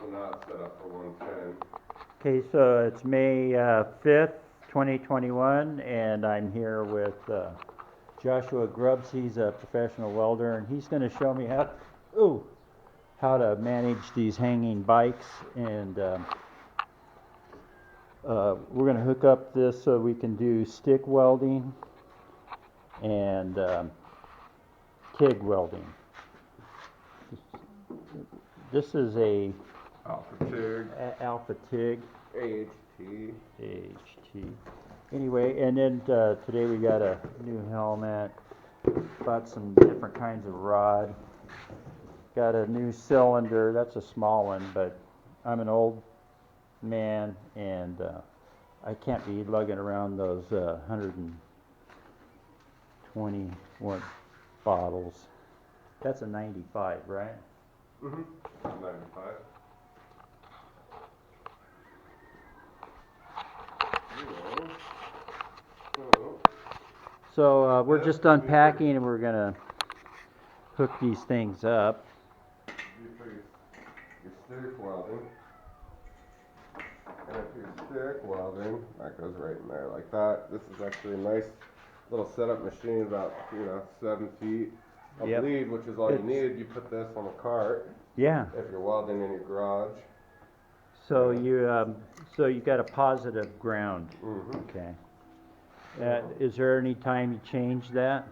So now it's set up for 110. Okay, so it's May 5th, 2021, and I'm here with Joshua Grubbs. He's a professional welder, and he's going to show me how to manage these hanging bikes. And we're going to hook up this so we can do stick welding and TIG welding. This is a Alpha TIG. AHT. Anyway, and then today we got a new helmet, bought some different kinds of rod, got a new cylinder. That's a small one, but I'm an old man and I can't be lugging around those 121 bottles. That's a 95, right? Mm-hmm. 95. So we're just unpacking and we're gonna hook these things up. Your stick welding. And if you're stick welding, that goes right in there like that. This is actually a nice little setup machine, about 7 feet of lead, which is all you need. You put this on a cart. Yeah. If you're welding in your garage. So you got a positive ground. Mm-hmm. Okay. Is there any time you change that?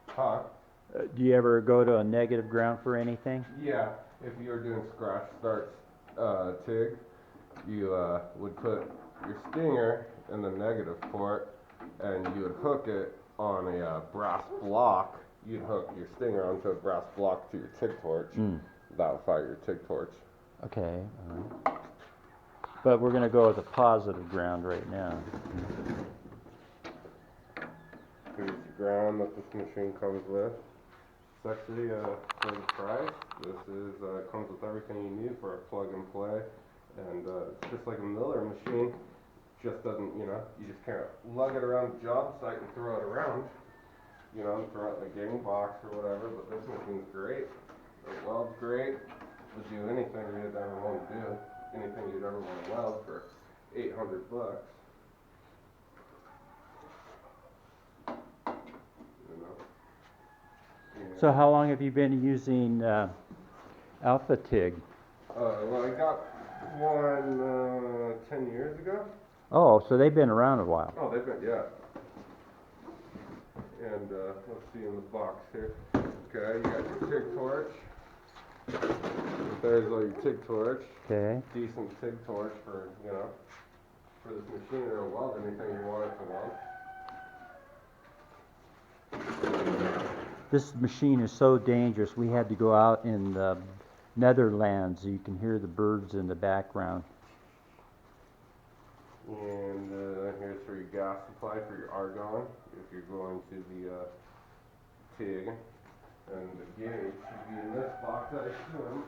Huh? Do you ever go to a negative ground for anything? Yeah. If you're doing scratch start TIG, you would put your stinger in the negative port, and you would hook it on a brass block. You'd hook your stinger onto a brass block to your TIG torch. That would fire your TIG torch. Okay. But we're going to go with a positive ground right now. Here's the ground that this machine comes with. It's actually for the price. This is comes with everything you need for a plug and play, and it's just like a miller machine. Just doesn't, you just can't lug it around the job site and throw it around, and throw it in the gang box or whatever. But this machine's great. It welds great. Would do anything you'd ever want to do. Anything you'd ever want to weld for $800. So how long have you been using Alpha TIG? Well, I got one 10 years ago. Oh, so they've been around a while. Oh, they've been, yeah. And let's see in the box here. Okay, you got your TIG torch. There's all your TIG torch. Okay. Decent TIG torch for, for this machine. It'll weld anything you want it to weld. This machine is so dangerous. We had to go out in the Netherlands. You can hear the birds in the background. And here's for your gas supply for your argon, if you're going to the TIG. And the gauge should be in this box, I assume.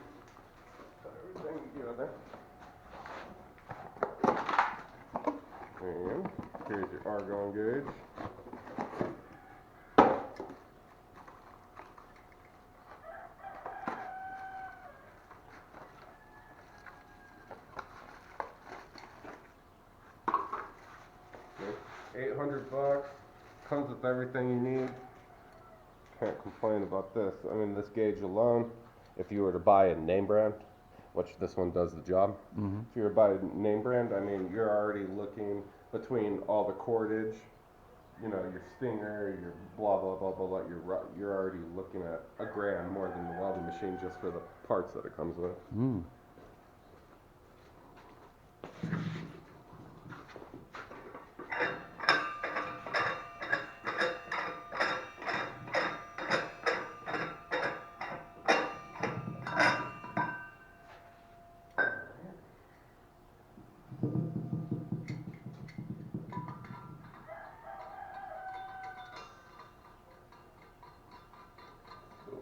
Put everything together. And here's your argon gauge. $800, comes with everything you need. Can't complain about this. I mean, this gauge alone, if you were to buy a name brand, which this one does the job, if you were to buy a name brand, I mean, you're already looking between all the cordage, your stinger, your blah blah blah blah blah. You're already looking at $1,000 more than the welding machine just for the parts that it comes with.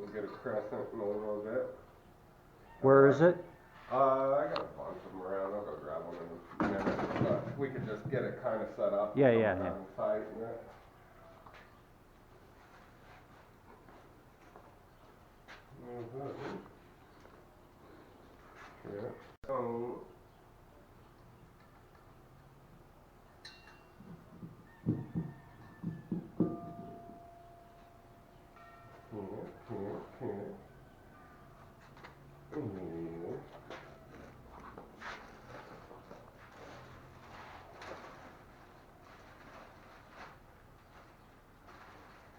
We'll get a crescent in a little bit. Where is it? I got a bunch of them around. I'll go grab them in a minute. But we can just get it kind of set up. Yeah. Tighten it. Yeah. So. Here.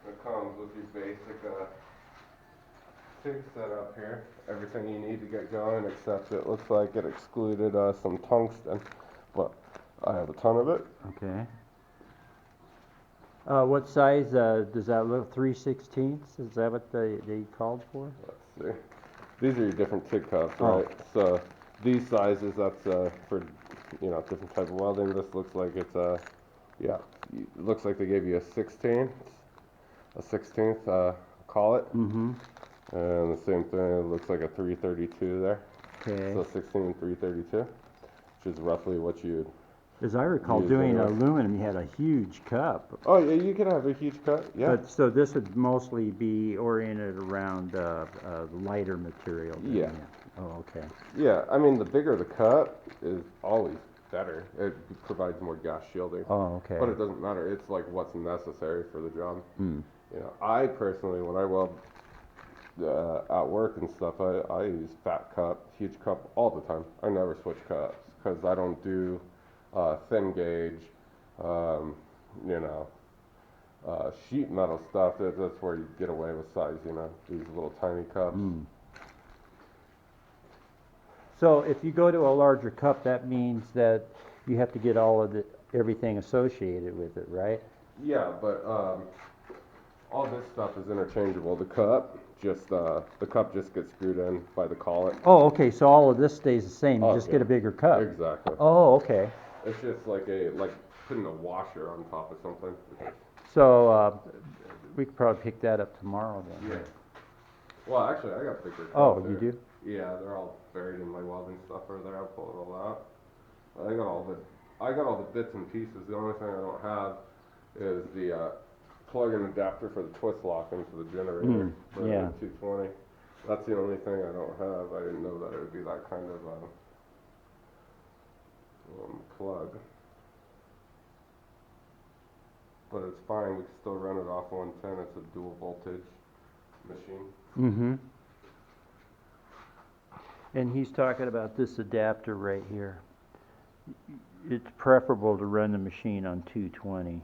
It comes with your basic TIG setup here. Everything you need to get going, except it looks like it excluded some tungsten, but I have a ton of it. Okay. What size does that look? 3/16? Is that what they called for? Let's see. These are your different TIG cups, Oh. right? So these sizes, that's for different type of welding. This looks like it's yeah, it looks like they gave you a 16th, call it. Mm-hmm. And the same thing, it looks like a 332 there. Okay. So 16 and 332, which is roughly what you'd. As I recall, Use doing anyway. aluminum, you had a huge cup. Oh yeah, you could have a huge cut. Yeah. But so this would mostly be oriented around lighter material. Then, Yeah. Oh, okay. Yeah, I mean the bigger the cut is always better. It provides more gas shielding. Oh, okay. But it doesn't matter. It's like what's necessary for the job. Mm. I personally, when I weld at work and stuff, I use fat cup, huge cup all the time. I never switch cups because I don't do thin gauge, sheet metal stuff. That's where you get away with size. These little tiny cups. Mm. So if you go to a larger cup, that means that you have to get everything associated with it, right? Yeah, but all this stuff is interchangeable. The cup just gets screwed in by the collet. Oh, okay. So all of this stays the same. You Oh, just yeah. get a bigger cup. Exactly. Oh, okay. It's just like putting a washer on top of something. So we could probably pick that up tomorrow then. Yeah. Well, actually, I got bigger cups. Oh, here. you do? Yeah, they're all buried in my welding stuff over there. I'll pull it all out. I got all the bits and pieces. The only thing I don't have is the plug-in adapter for the twist lock into the generator for yeah. the 220. That's the only thing I don't have. I didn't know that it would be that kind of plug. But it's fine. We can still run it off 110. It's a dual voltage machine. Mm-hmm. And he's talking about this adapter right here. It's preferable to run the machine on 220.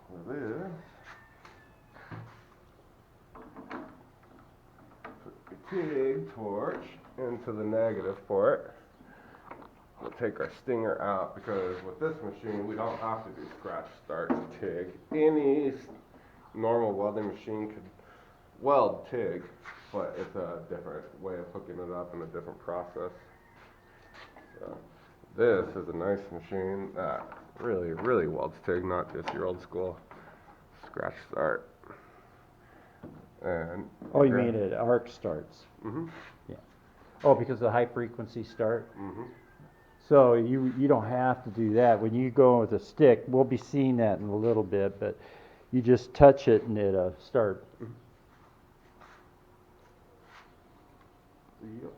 With this, put the TIG torch into the negative port. We'll take our stinger out because with this machine we don't have to do scratch start TIG. Any normal welding machine could weld TIG, but it's a different way of hooking it up and a different process. So, this is a nice machine that really welds TIG, not just your old school scratch start. And Oh, you mean it arc starts? Mm-hmm. Yeah. Oh, because of the high frequency start? Mm-hmm. So you don't have to do that. When you go with a stick, we'll be seeing that in a little bit, but you just touch it and it'll start. Yep.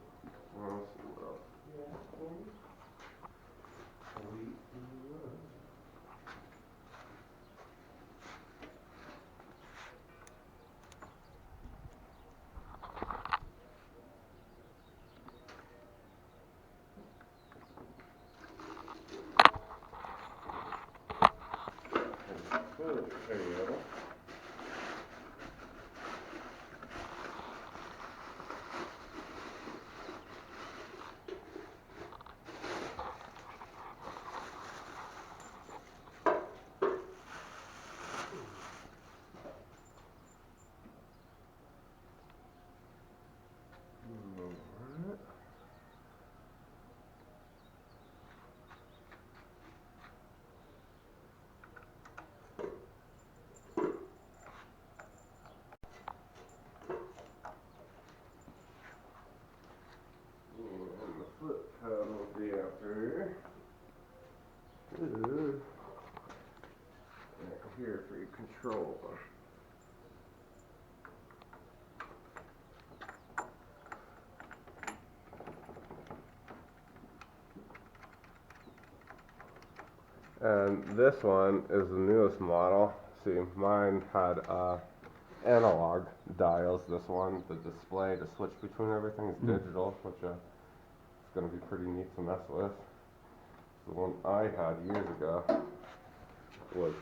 control. And this one is the newest model. See, mine had analog dials. This one, the display to switch between everything is digital, which is going to be pretty neat to mess with. The one I had years ago was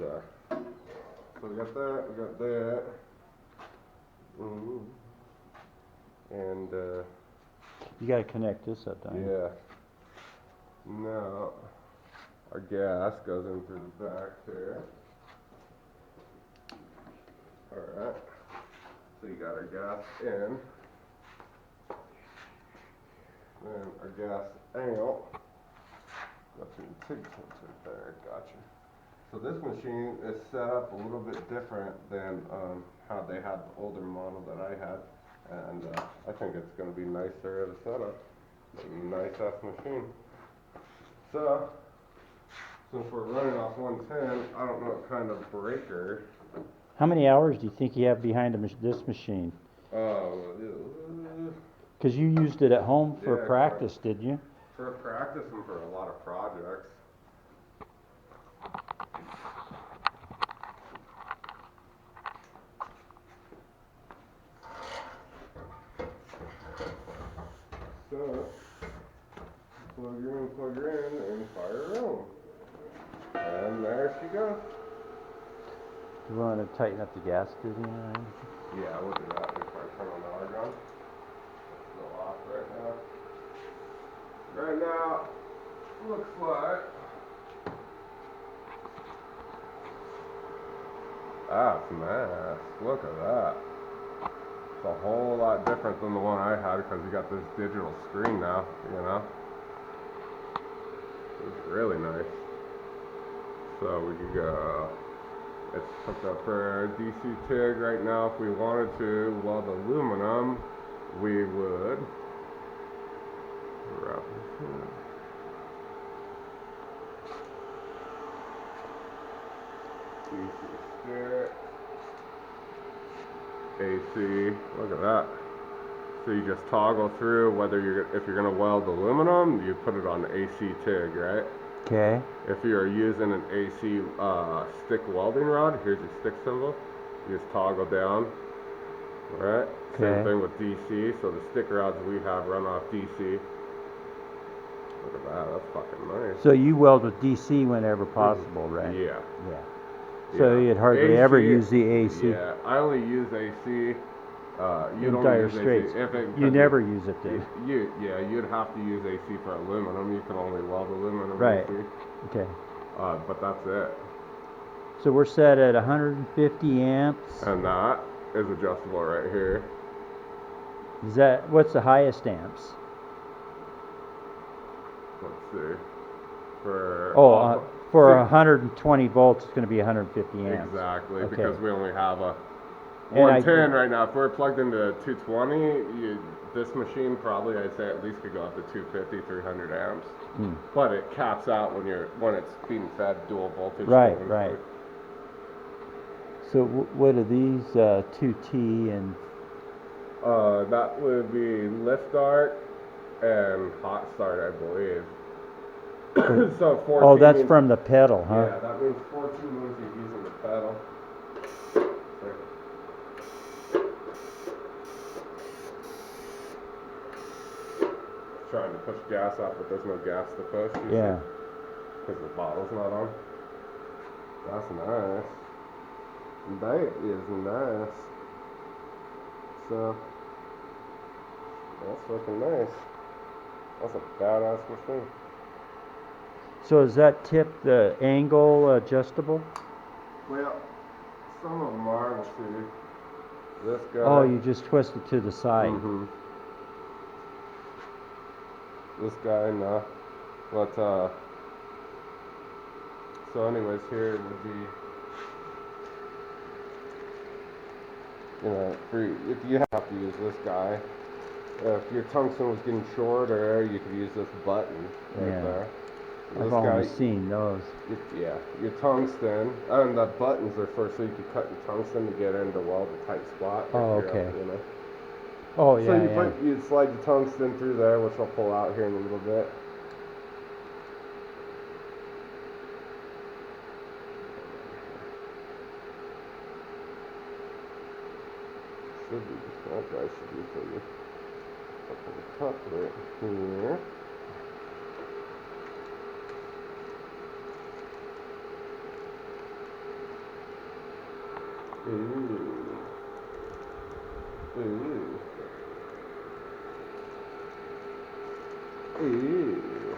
so we got that, we got that, and You gotta connect this up, don't you? yeah. Now our gas goes in through the back here. All right. So you got our gas in, then our gas out. Got your TIG sensor there, gotcha. So this machine is set up a little bit different than how they had the older model that I had, and I think it's going to be nicer as a setup. Nice ass machine. So, since we're running off 110, I don't know what kind of breaker. How many hours do you think you have behind this machine? Because you used it at home for practice, did you? For practice and for a lot of projects. So, plug her in, and fire her on. And there she goes. Do you want to tighten up the gas tubing or anything? Yeah, we'll do that if I turn on the argon. It's still off right now. Right now, looks like that's nice. Look at that. It's a whole lot different than the one I had because you got this digital screen now, you know. It's really nice. So we could go. It's hooked up for DC TIG right now. If we wanted to weld aluminum, we would. Wrap this in. DC stick. AC. Look at that. So you just toggle through whether if you're gonna weld aluminum, you put it on AC TIG, right? Okay. If you're using an AC stick welding rod, here's your stick symbol. You just toggle down. Alright? Same thing with DC. So the stick rods we have run off DC. Look at that, that's fucking nice. So you weld with DC whenever possible, right? Yeah. Yeah. So you'd hardly ever use the AC. Yeah, I only use AC. You'd in dire only use straits. AC. You never use it, then. You'd have to use AC for aluminum. You can only weld aluminum. Right. AC. Okay. But that's it. So we're set at 150 amps. And that is adjustable right here. Is that what's the highest amps? Let's see. For for 120 volts, it's going to be 150 amps. Exactly, Okay. because we only have a 110 right now. If we're plugged into 220, this machine probably, I'd say, at least could go up to 250, 300 amps. But it caps out when it's being fed dual voltage. Right, right. So what are these 2T and? That would be lift start and hot start, I believe. So 14. Oh, that's from the pedal, huh? Yeah, that means 14 means you're using the pedal. Trying to push gas out, but there's no gas to push. Yeah. Because the bottle's not on. That's nice. That is nice. So, that's fucking nice. That's a badass machine. So is that tip the angle adjustable? Well, some of them are. Let's see. This guy. Oh, you just twist it to the side. Mm-hmm. This guy, no. But, so anyways, here it would be, you know, if you have to use this guy. If your tungsten was getting shorter, you could use this button right there. This I've guy, only seen those. yeah, your tungsten, and the buttons are for so you can cut your tungsten to get into weld a tight spot. Oh, If you're okay. up, you know. Oh, So yeah, you slide the tungsten through there, which I'll pull out here in a little bit. Should be, that guy should be for you. Up to the top right here. Ooh. Ooh. Ooh.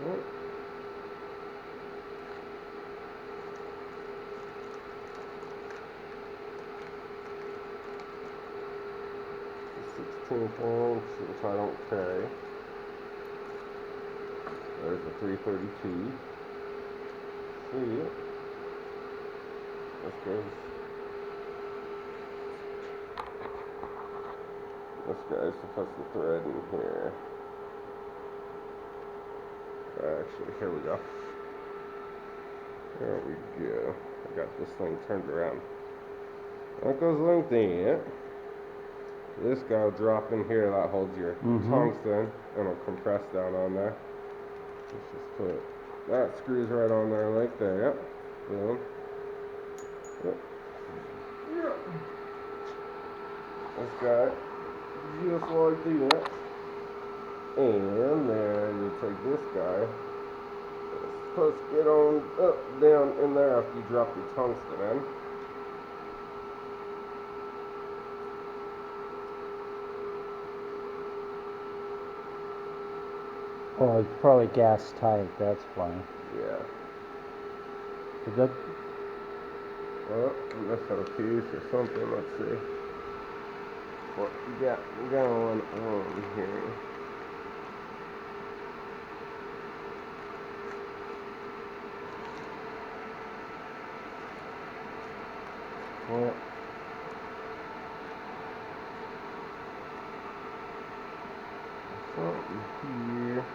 What? 16th inch, which I don't carry. There's the 332. See it? This guy's supposed to thread in here. Actually, here we go. There we go. I got this thing turned around. That goes like that. This guy will drop in here, that holds your tungsten, and it'll compress down on there. Let's just put that screws right on there like that. Yep. Boom. Yep. Yep. This guy, just like that. And then you take this guy. It's supposed to get on up, down in there after you drop your tungsten in. Oh, it's probably gas tight, that's why. Yeah. Is that, Well, I must have a piece or something. Let's see. What we got going on here? Well, something here.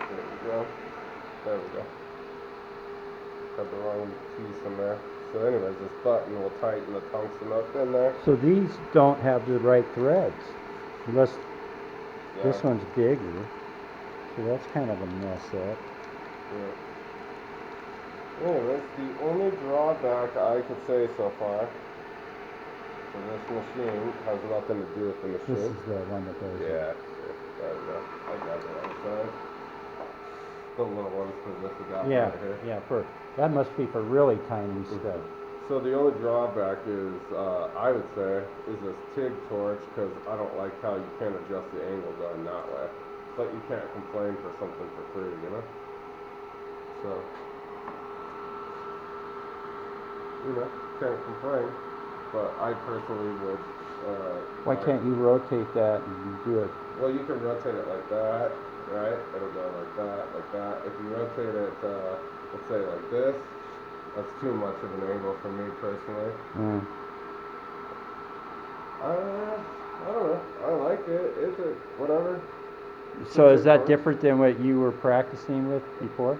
There we go. There we go. Got the wrong piece in there. So anyways, this button will tighten the tungsten up in there. so these don't have the right threads, unless Yeah. this one's bigger. So that's kind of a mess up. Yeah. Anyways, the only drawback I could say so far for this machine has nothing to do with the machine. This is the one that goes. Yeah, there we go. I got it on the side. The little ones for this adapter Yeah, right here. yeah. That must be for really tiny stuff. So the only drawback is, I would say, is this TIG torch, because I don't like how you can't adjust the angle going that way. But you can't complain for something for free, you know? So, can't complain. But I personally would. Why can't you rotate that and do it? Well, you can rotate it like that, right? It'll go like that, like that. If you rotate it, let's say like this, that's too much of an angle for me personally. I don't know. I like it. It's a whatever. So is that different than what you were practicing with before?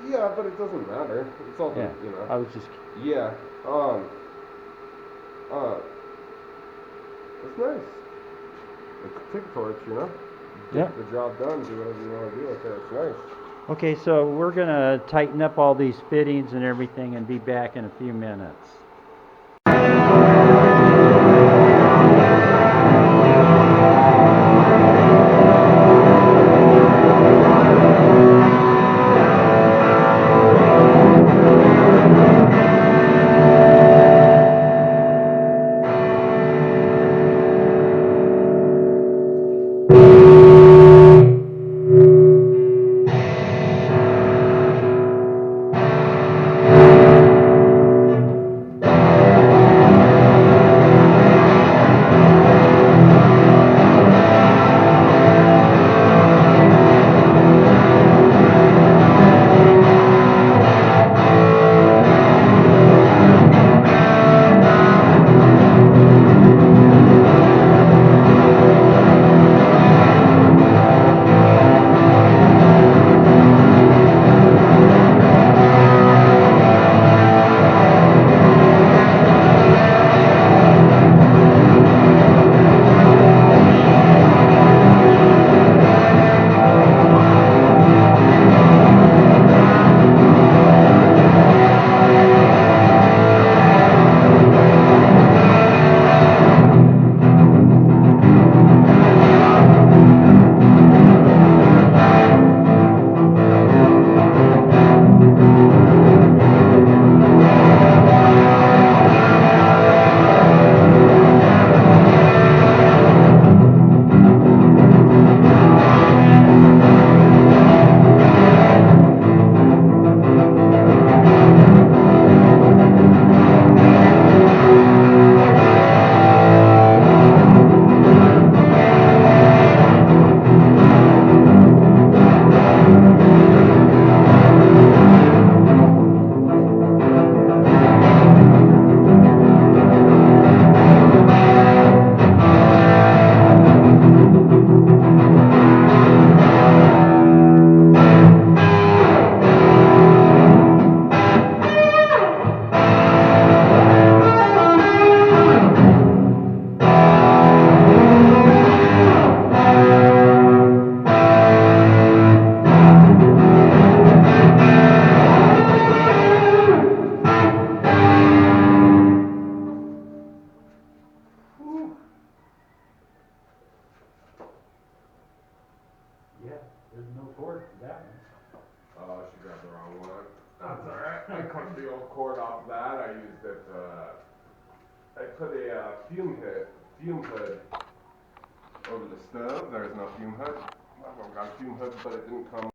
Yeah, but it doesn't matter. It's all Yeah, you know. I was just. Yeah. It's nice. It's a TIG torch, you know. Yeah. Get the job done. Do whatever you want to do with it. It's nice. Okay, so we're gonna tighten up all these fittings and everything and be back in a few minutes. cord for that one. Oh, she grabbed the wrong one. That's alright. I cut the old cord off of that. I used it, I put a fume hood over the stove. There's no fume hood. I've got a fume hood, but it didn't come